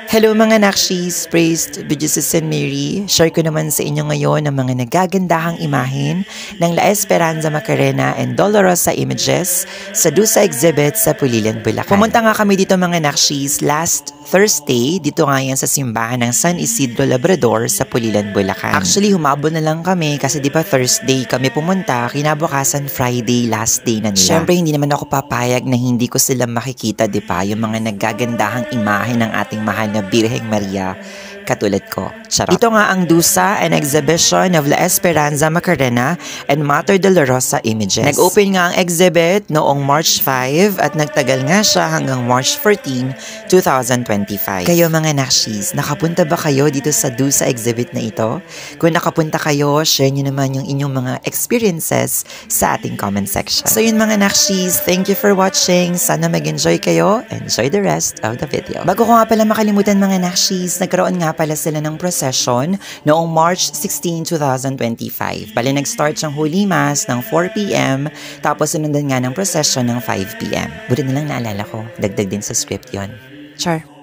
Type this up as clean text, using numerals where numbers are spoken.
Hello mga Nakshis, praised be Jesus and Mary. Share ko naman sa inyo ngayon ang mga nagagandahang imahen ng La Esperanza Macarena and Dolorosa images sa Dusa exhibit sa Pulilan, Bulacan. Pumunta nga kami dito mga Nakshis last Thursday, dito nga yan sa simbahan ng San Isidro Labrador sa Pulilan, Bulacan. Actually, humabol na lang kami kasi di ba Thursday kami pumunta, kinabukasan Friday, last day na nila. Siyempre, hindi naman ako papayag na hindi ko sila makikita, di ba? Yung mga nagagandahang imahen ng ating mahal na Birheng Maria, katulad ko. Charot. Ito nga ang Dusa, an exhibition of La Esperanza Macarena and Mater Dolorosa images. Nag-open nga ang exhibit noong March 5 at nagtagal nga siya hanggang March 14, 2025. Kayo mga Nakshis, nakapunta ba kayo dito sa Dusa exhibit na ito? Kung nakapunta kayo, share nyo naman yung inyong mga experiences sa ating comment section. So yun mga Nakshis, thank you for watching. Sana mag-enjoy kayo. Enjoy the rest of the video. Bago ko nga pala makalimutan mga Nakshis, nagkaroon nga pala sila ng procession noong March 16, 2025. Bali nag-start siyang Holy Mass ng 4 p.m. tapos sunundan nga ng procession ng 5 p.m. Buti na lang naalala ko, dagdag din sa script yon. Char!